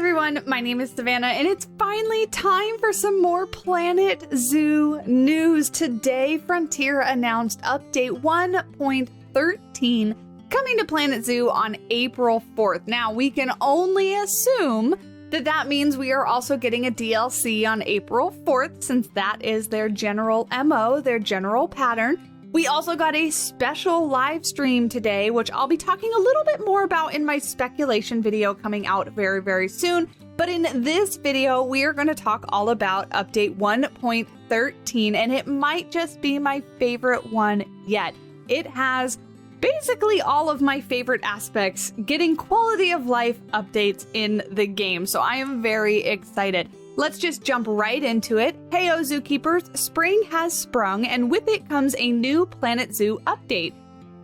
everyone, my name is Savannah, and it's finally time for some more Planet Zoo news. Today, Frontier announced update 1.13 coming to Planet Zoo on April 4th. Now, we can only assume that that means we are also getting a DLC on April 4th, since that is their general MO, their general pattern. We also got a special live stream today, which I'll be talking a little bit more about in my speculation video coming out very, very soon. But in this video, we are going to talk all about update 1.13, and it might just be my favorite one yet. It has basically all of my favorite aspects, getting quality of life updates in the game. So I am very excited. Let's just jump right into it. Heyo Zookeepers, spring has sprung, and with it comes a new Planet Zoo update.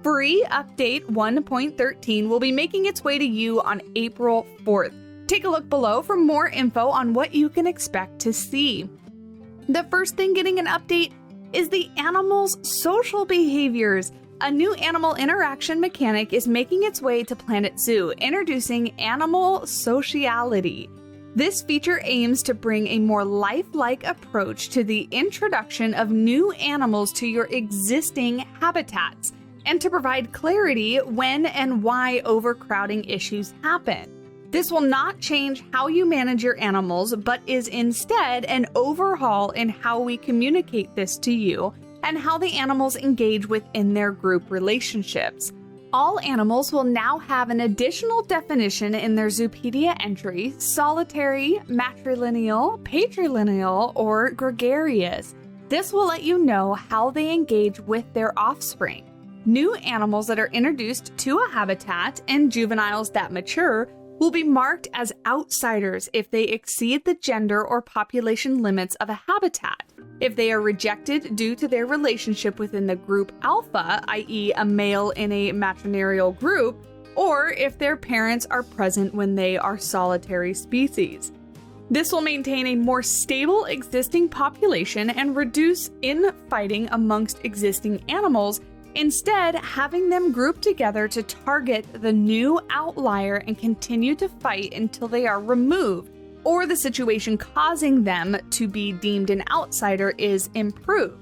Free update 1.13 will be making its way to you on April 4th. Take a look below for more info on what you can expect to see. The first thing getting an update is the animals' social behaviors. A new animal interaction mechanic is making its way to Planet Zoo, introducing animal sociality. This feature aims to bring a more lifelike approach to the introduction of new animals to your existing habitats, and to provide clarity when and why overcrowding issues happen. This will not change how you manage your animals, but is instead an overhaul in how we communicate this to you and how the animals engage within their group relationships. All animals will now have an additional definition in their Zoopedia entry: solitary, matrilineal, patrilineal, or gregarious. This will let you know how they engage with their offspring. New animals that are introduced to a habitat and juveniles that mature will be marked as outsiders if they exceed the gender or population limits of a habitat. If they are rejected due to their relationship within the group alpha, i.e. a male in a matrilineal group, or if their parents are present when they are solitary species. This will maintain a more stable existing population and reduce infighting amongst existing animals, instead having them group together to target the new outlier and continue to fight until they are removed, or the situation causing them to be deemed an outsider is improved.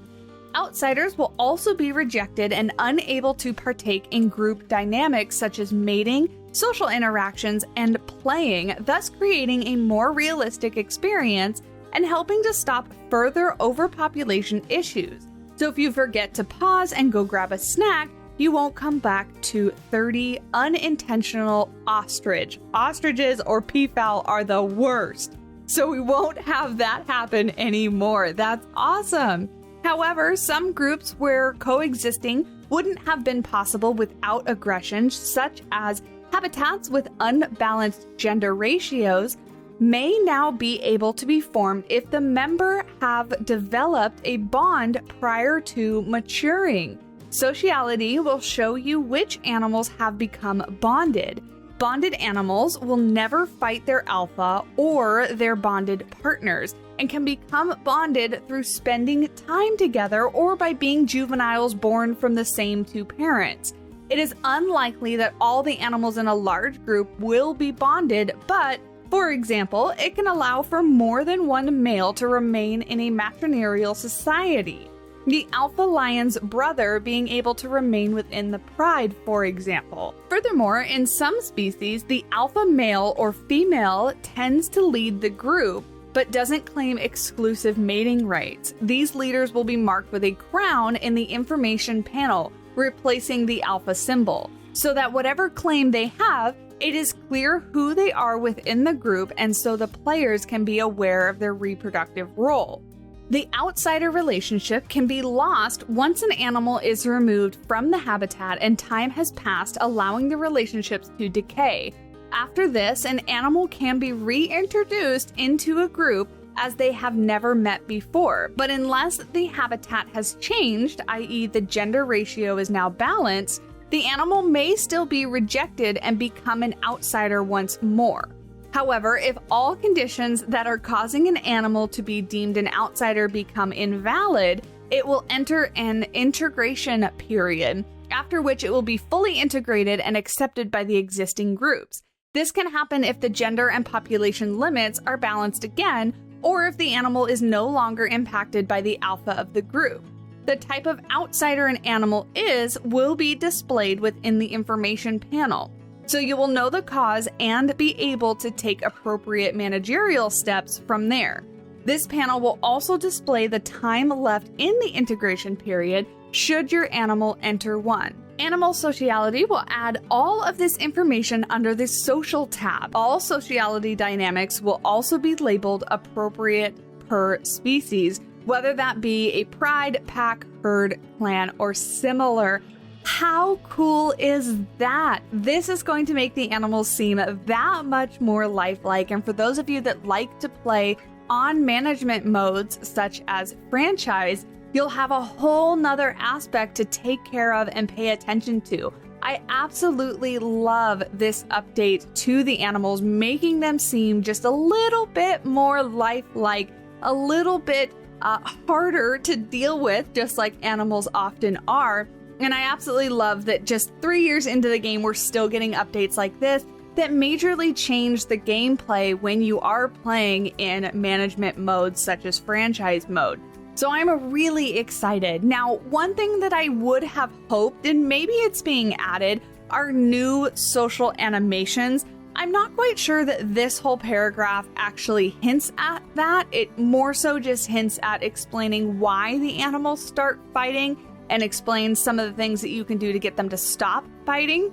Outsiders will also be rejected and unable to partake in group dynamics such as mating, social interactions, and playing, thus creating a more realistic experience and helping to stop further overpopulation issues. So if you forget to pause and go grab a snack, you won't come back to 30 unintentional ostrich. Ostriches or peafowl are the worst, so we won't have that happen anymore. That's awesome. However, some groups where coexisting wouldn't have been possible without aggression, such as habitats with unbalanced gender ratios, may now be able to be formed if the member have developed a bond prior to maturing. Sociality will show you which animals have become bonded. Bonded animals will never fight their alpha or their bonded partners, and can become bonded through spending time together or by being juveniles born from the same two parents. It is unlikely that all the animals in a large group will be bonded, but for example, it can allow for more than one male to remain in a matrilineal society. The alpha lion's brother being able to remain within the pride, for example. Furthermore, in some species, the alpha male or female tends to lead the group, but doesn't claim exclusive mating rights. These leaders will be marked with a crown in the information panel, replacing the alpha symbol, so that whatever claim they have, it is clear who they are within the group, and so the players can be aware of their reproductive role. The outsider relationship can be lost once an animal is removed from the habitat and time has passed, allowing the relationships to decay. After this, an animal can be reintroduced into a group as they have never met before, but unless the habitat has changed, i.e. the gender ratio is now balanced, the animal may still be rejected and become an outsider once more. However, if all conditions that are causing an animal to be deemed an outsider become invalid, it will enter an integration period, after which it will be fully integrated and accepted by the existing groups. This can happen if the gender and population limits are balanced again, or if the animal is no longer impacted by the alpha of the group. The type of outsider an animal is will be displayed within the information panel, so you will know the cause and be able to take appropriate managerial steps from there. This panel will also display the time left in the integration period should your animal enter one. Animal Sociality will add all of this information under the Social tab. All sociality dynamics will also be labeled appropriate per species, whether that be a pride, pack, herd, clan, or similar. How cool is that? This is going to make the animals seem that much more lifelike, and for those of you that like to play on management modes such as franchise, you'll have a whole nother aspect to take care of and pay attention to. I absolutely love this update to the animals, making them seem just a little bit more lifelike, a little bit harder to deal with, just like animals often are. And I absolutely love that just 3 years into the game, we're still getting updates like this that majorly change the gameplay when you are playing in management modes such as franchise mode. So I'm really excited. Now, one thing that I would have hoped, and maybe it's being added, are new social animations. I'm not quite sure that this whole paragraph actually hints at that. It more so just hints at explaining why the animals start fighting and explains some of the things that you can do to get them to stop fighting.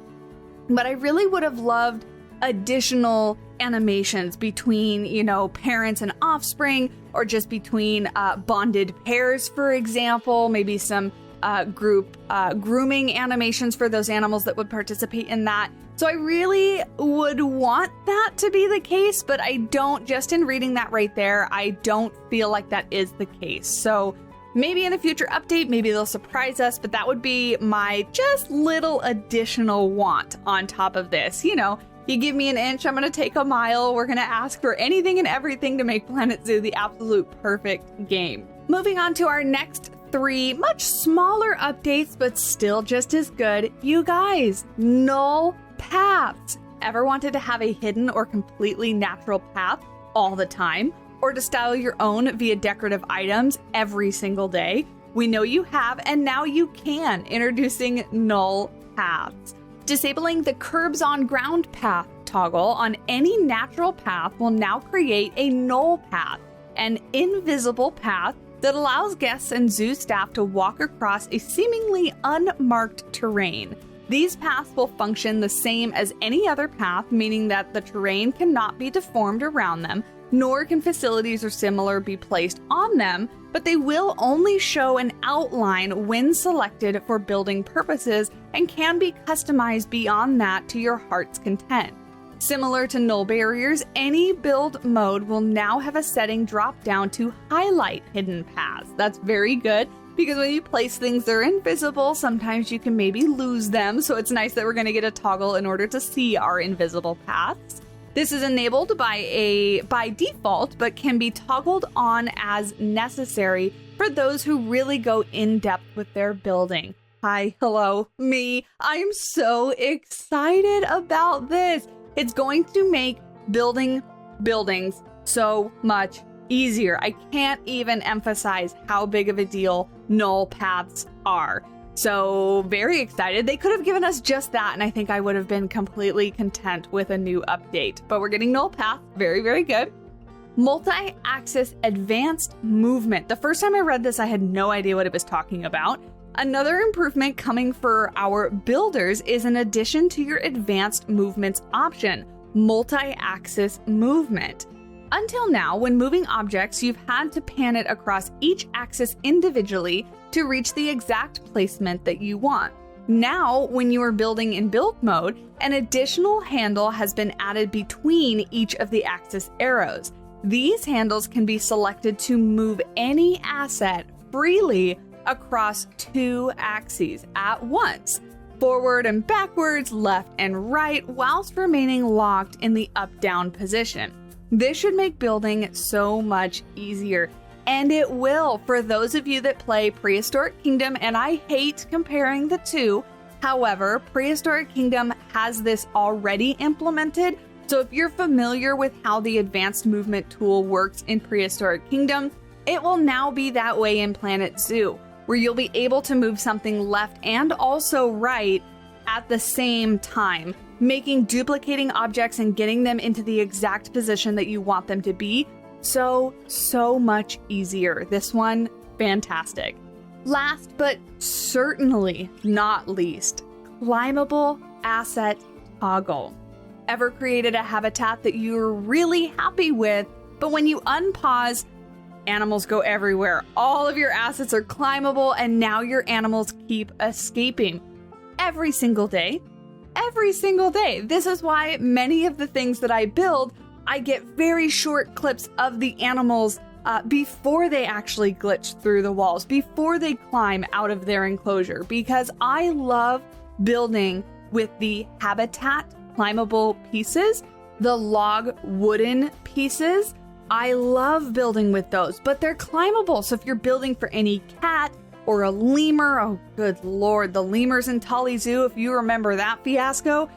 But I really would have loved additional animations between, parents and offspring, or just between bonded pairs, for example, maybe some group grooming animations for those animals that would participate in that. So I really would want that to be the case, but I don't, just in reading that right there, I don't feel like that is the case. So maybe in a future update, maybe they'll surprise us, but that would be my just little additional want on top of this. You give me an inch, I'm going to take a mile. We're going to ask for anything and everything to make Planet Zoo the absolute perfect game. Moving on to our next 3 much smaller updates, but still just as good. You guys, null paths. Ever wanted to have a hidden or completely natural path all the time? Or to style your own via decorative items every single day? We know you have, and now you can. Introducing null paths. Disabling the curbs on ground path toggle on any natural path will now create a null path, an invisible path that allows guests and zoo staff to walk across a seemingly unmarked terrain. These paths will function the same as any other path, meaning that the terrain cannot be deformed around them, nor can facilities or similar be placed on them, but they will only show an outline when selected for building purposes and can be customized beyond that to your heart's content. Similar to null barriers, any build mode will now have a setting drop down to highlight hidden paths. That's very good, because when you place things that are invisible, sometimes you can maybe lose them, so it's nice that we're going to get a toggle in order to see our invisible paths. This is enabled by default, but can be toggled on as necessary for those who really go in depth with their building. Hi, hello, me. I'm so excited about this. It's going to make building buildings so much easier. I can't even emphasize how big of a deal null paths are. So very excited. They could have given us just that, and I think I would have been completely content with a new update. But we're getting null path. Very, very good. Multi-axis advanced movement. The first time I read this, I had no idea what it was talking about. Another improvement coming for our builders is an addition to your advanced movements option, multi-axis movement. Until now, when moving objects, you've had to pan it across each axis individually to reach the exact placement that you want. Now, when you are building in build mode, an additional handle has been added between each of the axis arrows. These handles can be selected to move any asset freely across 2 axes at once, forward and backwards, left and right, whilst remaining locked in the up-down position. This should make building so much easier, and it will for those of you that play Prehistoric Kingdom, and I hate comparing the two. However, Prehistoric Kingdom has this already implemented So if you're familiar with how the advanced movement tool works in Prehistoric Kingdom, it will now be that way in Planet Zoo, where you'll be able to move something left and also right at the same time, making duplicating objects and getting them into the exact position that you want them to be so much easier. This one, fantastic. Last but certainly not least, climbable asset toggle. Ever created a habitat that you're really happy with, but when you unpause, animals go everywhere. All of your assets are climbable, and now your animals keep escaping every single day. Every single day. This is why many of the things that I build, I get very short clips of the animals before they actually glitch through the walls, before they climb out of their enclosure, because I love building with the habitat climbable pieces, the log wooden pieces. I love building with those, but they're climbable. So if you're building for any cat or a lemur, oh good lord, the lemurs in Tully Zoo, if you remember that fiasco,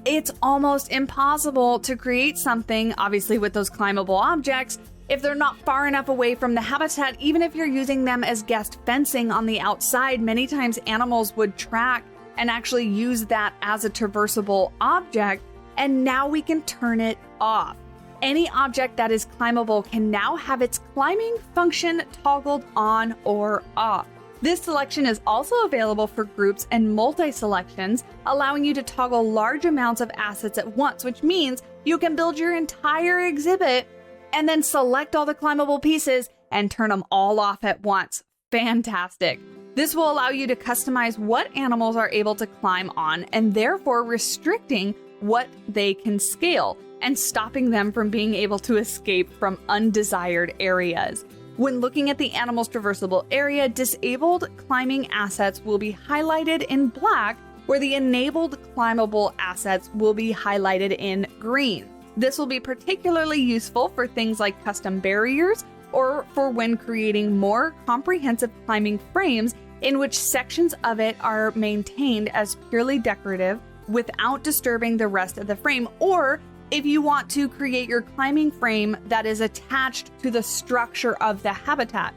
it's almost impossible to create something, obviously with those climbable objects, if they're not far enough away from the habitat. Even if you're using them as guest fencing on the outside, many times animals would track and actually use that as a traversable object, and now we can turn it off. Any object that is climbable can now have its climbing function toggled on or off. This selection is also available for groups and multi-selections, allowing you to toggle large amounts of assets at once, which means you can build your entire exhibit and then select all the climbable pieces and turn them all off at once. Fantastic. This will allow you to customize what animals are able to climb on, and therefore restricting what they can scale and stopping them from being able to escape from undesired areas. When looking at the animal's traversable area, disabled climbing assets will be highlighted in black, where the enabled climbable assets will be highlighted in green. This will be particularly useful for things like custom barriers, or for when creating more comprehensive climbing frames in which sections of it are maintained as purely decorative without disturbing the rest of the frame, or if you want to create your climbing frame that is attached to the structure of the habitat.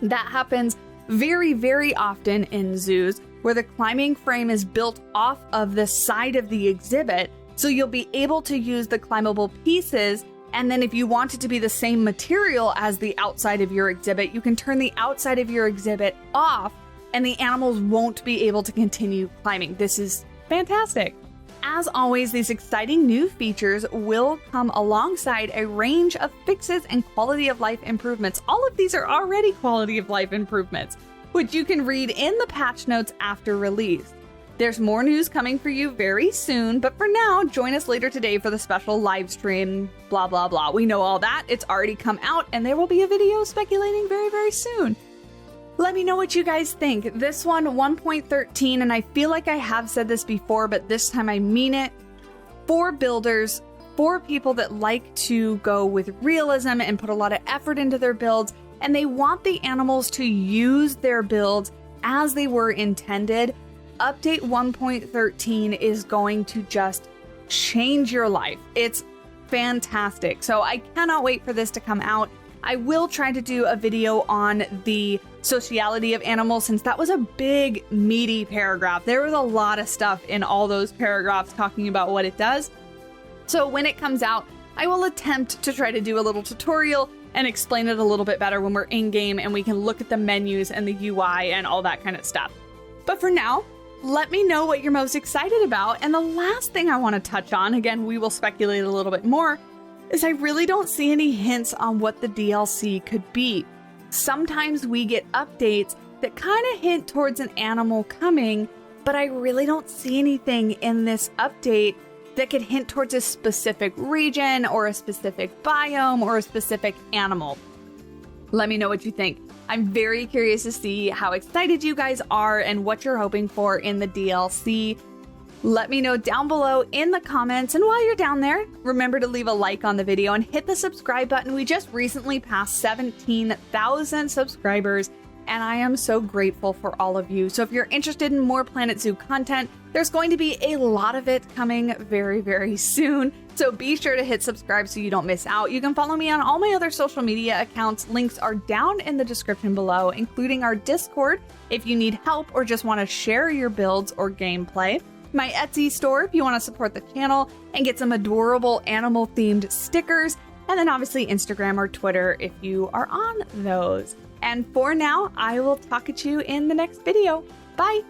That happens very often in zoos, where the climbing frame is built off of the side of the exhibit, so you'll be able to use the climbable pieces, and then if you want it to be the same material as the outside of your exhibit, you can turn the outside of your exhibit off, and the animals won't be able to continue climbing. This is fantastic. As always, these exciting new features will come alongside a range of fixes and quality of life improvements. All of these are already quality of life improvements, which you can read in the patch notes after release. There's more news coming for you very soon, but for now, join us later today for the special live stream, blah, blah, blah. We know all that. It's already come out, and there will be a video speculating very soon. Let me know what you guys think. This one, 1.13, and I feel like I have said this before, but this time I mean it. For builders, for people that like to go with realism and put a lot of effort into their builds, and they want the animals to use their builds as they were intended, Update 1.13 is going to just change your life. It's fantastic. So I cannot wait for this to come out. I will try to do a video on the sociality of animals, since that was a big, meaty paragraph. There was a lot of stuff in all those paragraphs talking about what it does. So when it comes out, I will attempt to try to do a little tutorial and explain it a little bit better when we're in-game and we can look at the menus and the UI and all that kind of stuff. But for now, let me know what you're most excited about. And the last thing I want to touch on, again, we will speculate a little bit more, is I really don't see any hints on what the DLC could be. Sometimes we get updates that kind of hint towards an animal coming, but I really don't see anything in this update that could hint towards a specific region or a specific biome or a specific animal. Let me know what you think. I'm very curious to see how excited you guys are and what you're hoping for in the DLC. Let me know down below in the comments, and while you're down there, remember to leave a like on the video and hit the subscribe button. We just recently passed 17,000 subscribers, and I am so grateful for all of you. So if you're interested in more Planet Zoo content, There's going to be a lot of it coming very, very soon, so be sure to hit subscribe so you don't miss out. You can follow me on all my other social media accounts. Links are down in the description below, including our Discord if you need help or just want to share your builds or gameplay. My Etsy store if you want to support the channel and get some adorable animal-themed stickers, and then obviously Instagram or Twitter if you are on those. And for now, I will talk at you in the next video. Bye!